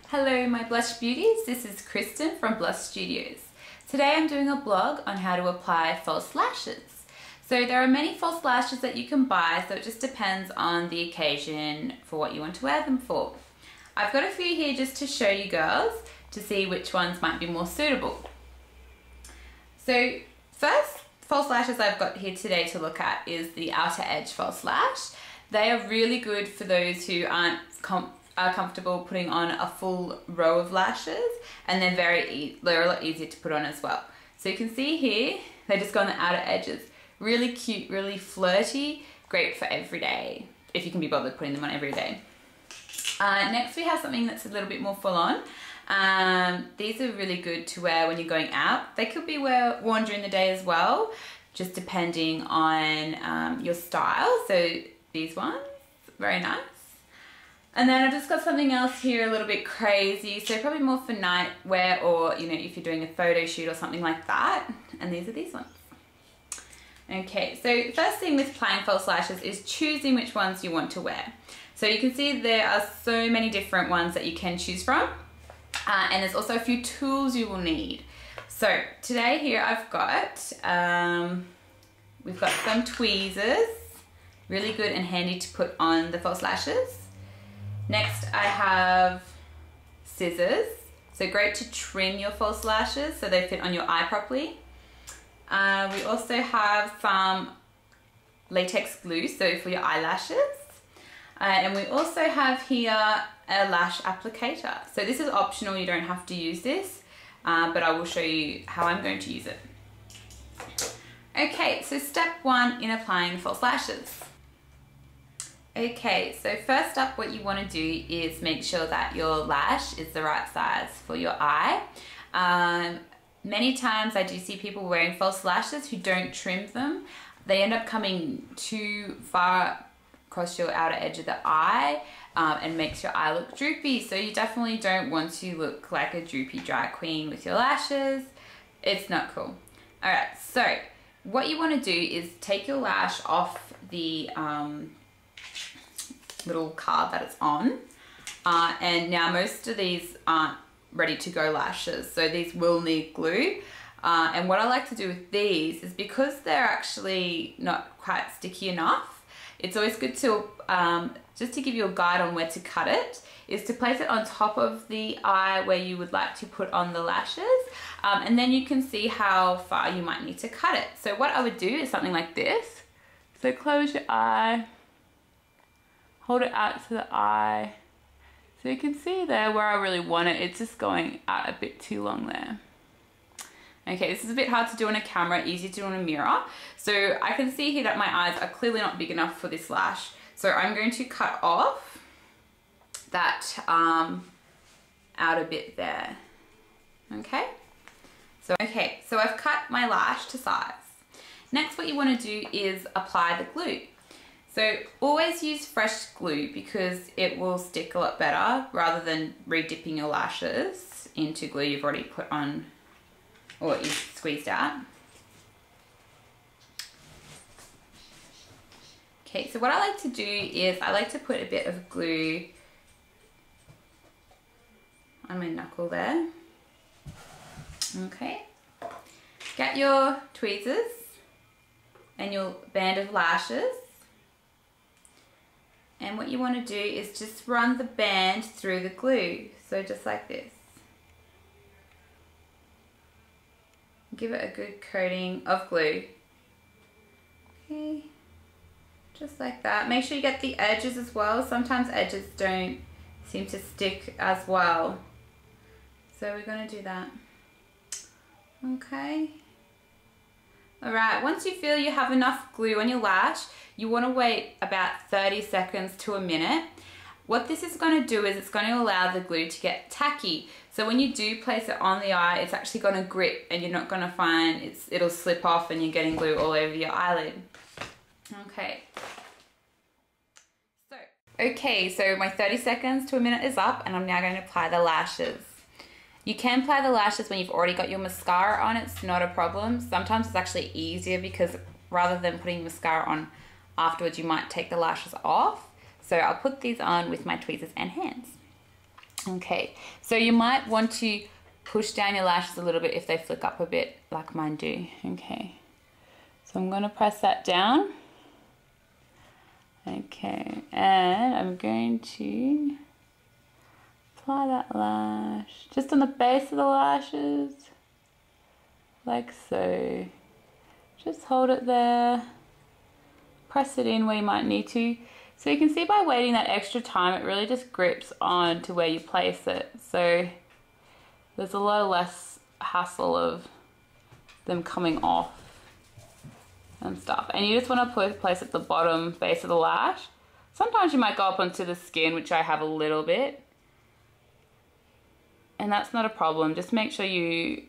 Hello my blush beauties, this is Kristen from Blush Studios. Today I'm doing a blog on how to apply false lashes. So there are many false lashes that you can buy, so it just depends on the occasion for what you want to wear them for. I've got a few here just to show you girls to see which ones might be more suitable. So first false lashes I've got here today to look at is the outer edge false lash. They are really good for those who are comfortable putting on a full row of lashes, and they're a lot easier to put on as well. So you can see here, they just go on the outer edges. Really cute, really flirty, great for every day, if you can be bothered putting them on every day. Next we have something that's a little bit more full on. These are really good to wear when you're going out. They could be worn during the day as well, just depending on your style. So these ones, very nice. And then I've just got something else here a little bit crazy, so probably more for night wear, or you know, if you're doing a photo shoot or something like that. And these are these ones. Okay, so first thing with applying false lashes is choosing which ones you want to wear. So you can see there are so many different ones that you can choose from, and there's also a few tools you will need. So today here I've got, we've got some tweezers, really good and handy to put on the false lashes. Next I have scissors, so great to trim your false lashes so they fit on your eye properly. We also have some latex glue, so for your eyelashes. And we also have here a lash applicator. So this is optional, you don't have to use this, but I will show you how I'm going to use it. Okay, so step one in applying false lashes. Okay, so first up what you want to do is make sure that your lash is the right size for your eye. Many times I do see people wearing false lashes who don't trim them. They end up coming too far across your outer edge of the eye and makes your eye look droopy. So you definitely don't want to look like a droopy drag queen with your lashes. It's not cool. Alright, so what you want to do is take your lash off the little card that it's on, and now most of these aren't ready to go lashes, so these will need glue, and what I like to do with these is because they're actually not quite sticky enough, it's always good to just to give you a guide on where to cut it, is to place it on top of the eye where you would like to put on the lashes, and then you can see how far you might need to cut it. So what I would do is something like this. So close your eye, hold it out to the eye. So you can see there where I really want it, it's just going out a bit too long there. Okay, this is a bit hard to do on a camera, easier to do on a mirror. So I can see here that my eyes are clearly not big enough for this lash. So I'm going to cut off that outer bit there. Okay? So I've cut my lash to size. Next what you want to do is apply the glue. So always use fresh glue because it will stick a lot better rather than re-dipping your lashes into glue you've already put on or you've squeezed out. Okay, so what I like to do is I like to put a bit of glue on my knuckle there. Okay, get your tweezers and your band of lashes. And what you want to do is just run the band through the glue. So just like this. Give it a good coating of glue. Okay, just like that. Make sure you get the edges as well. Sometimes edges don't seem to stick as well. So we're going to do that. Okay. Alright, once you feel you have enough glue on your lash, you want to wait about 30 seconds to a minute. What this is going to do is it's going to allow the glue to get tacky. So when you do place it on the eye, it's actually going to grip and you're not going to find it'll slip off and you're getting glue all over your eyelid. Okay, so my 30 seconds to a minute is up and I'm now going to apply the lashes. You can apply the lashes when you've already got your mascara on, it's not a problem. Sometimes it's actually easier because rather than putting mascara on afterwards, you might take the lashes off. So I'll put these on with my tweezers and hands. Okay, so you might want to push down your lashes a little bit if they flick up a bit like mine do. Okay, so I'm going to press that down. Okay, and I'm going to apply that lash just on the base of the lashes, like so. Just hold it there, press it in where you might need to. So you can see by waiting that extra time, it really just grips on to where you place it. So there's a lot less hassle of them coming off and stuff. And you just want to place at the bottom base of the lash. Sometimes you might go up onto the skin, which I have a little bit. And that's not a problem. Just make sure you,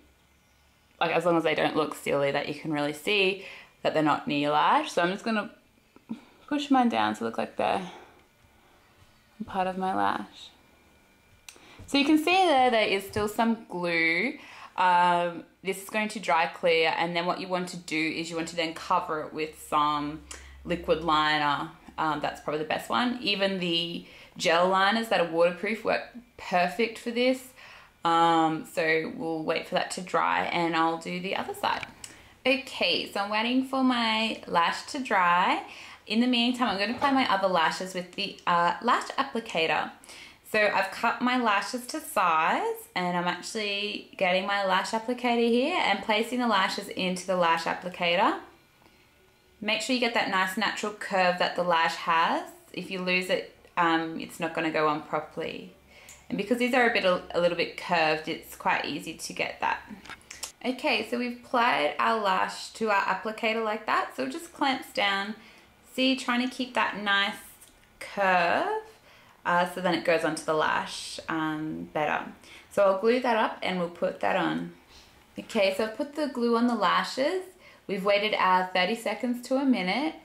like, as long as they don't look silly, that you can really see that they're not near your lash. So I'm just going to push mine down to look like they're part of my lash. So you can see there is still some glue. This is going to dry clear, and then what you want to do is you want to then cover it with some liquid liner. That's probably the best one. Even the gel liners that are waterproof work perfect for this. So we'll wait for that to dry and I'll do the other side. Okay, so I'm waiting for my lash to dry. In the meantime, I'm going to apply my other lashes with the lash applicator. So I've cut my lashes to size, and I'm actually getting my lash applicator here and placing the lashes into the lash applicator. Make sure you get that nice natural curve that the lash has. If you lose it, it's not going to go on properly. And because these are a little bit curved, it's quite easy to get that. Okay, so we've applied our lash to our applicator like that, so it just clamps down. See, trying to keep that nice curve, so then it goes onto the lash better. So I'll glue that up and we'll put that on. Okay, so I've put the glue on the lashes. We've waited our 30 seconds to a minute,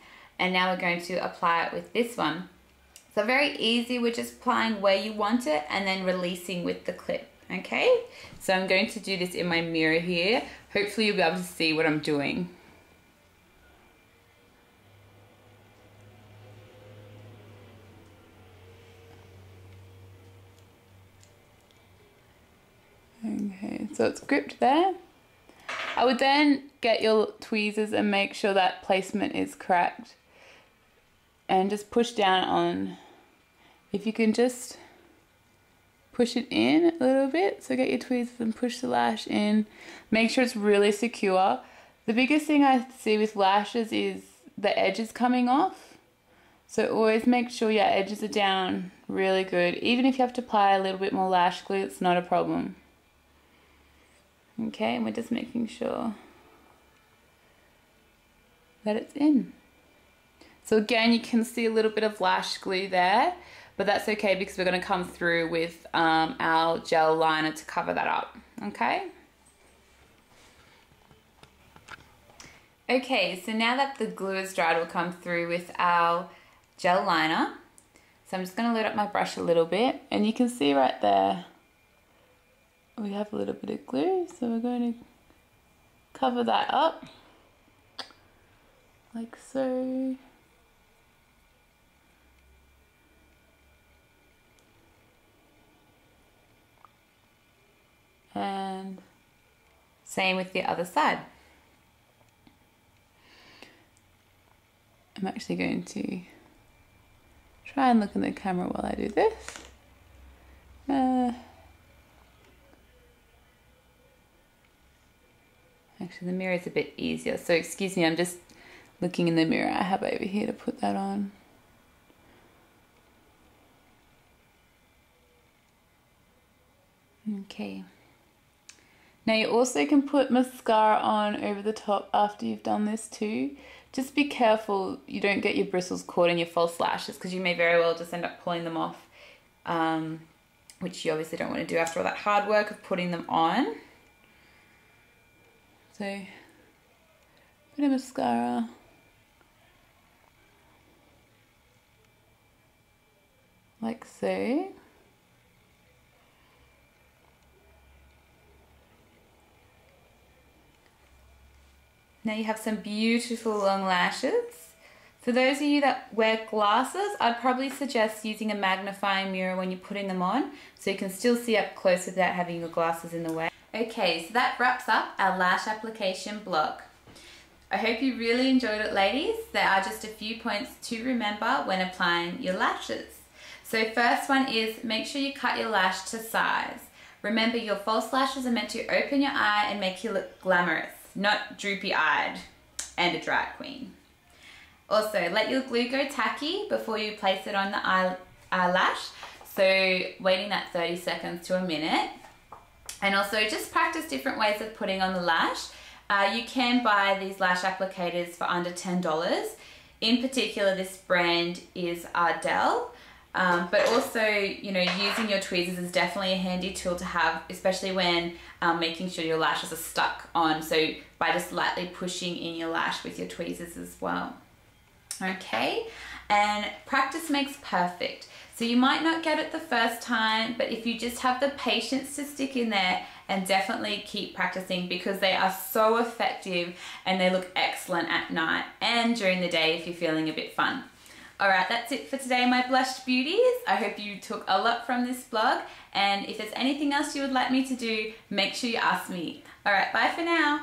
and now we're going to apply it with this one. So very easy, we're just applying where you want it and then releasing with the clip, okay? So I'm going to do this in my mirror here. Hopefully you'll be able to see what I'm doing. Okay, so it's gripped there. I would then get your tweezers and make sure that placement is correct. And just push down on, if you can just push it in a little bit. So get your tweezers and push the lash in. Make sure it's really secure. The biggest thing I see with lashes is the edges coming off. So always make sure your edges are down really good. Even if you have to apply a little bit more lash glue, it's not a problem. Okay, and we're just making sure that it's in. So again, you can see a little bit of lash glue there, but that's okay because we're going to come through with our gel liner to cover that up, okay? Okay, so now that the glue is dried, we'll come through with our gel liner. So I'm just going to load up my brush a little bit, and you can see right there, we have a little bit of glue, so we're going to cover that up, like so. And same with the other side. I'm actually going to try and look in the camera while I do this. Actually, the mirror is a bit easier, so excuse me, I'm just looking in the mirror I have over here to put that on. Okay. Now you also can put mascara on over the top after you've done this too. Just be careful you don't get your bristles caught in your false lashes, because you may very well just end up pulling them off, which you obviously don't want to do after all that hard work of putting them on. So, a bit of mascara. Like so. Now you have some beautiful long lashes. For those of you that wear glasses, I'd probably suggest using a magnifying mirror when you're putting them on so you can still see up close without having your glasses in the way. Okay, so that wraps up our lash application blog. I hope you really enjoyed it, ladies. There are just a few points to remember when applying your lashes. So first one is make sure you cut your lash to size. Remember, your false lashes are meant to open your eye and make you look glamorous, not droopy-eyed and a drag queen. Also, let your glue go tacky before you place it on the eyelash. So waiting that 30 seconds to a minute. And also just practice different ways of putting on the lash. You can buy these lash applicators for under $10. In particular, this brand is Ardell. But also, you know, using your tweezers is definitely a handy tool to have, especially when making sure your lashes are stuck on. So by just lightly pushing in your lash with your tweezers as well. Okay, and practice makes perfect. So you might not get it the first time, but if you just have the patience to stick in there and definitely keep practicing, because they are so effective and they look excellent at night and during the day if you're feeling a bit fun. Alright, that's it for today, my blushed beauties. I hope you took a lot from this blog, and if there's anything else you would like me to do, make sure you ask me. Alright, bye for now.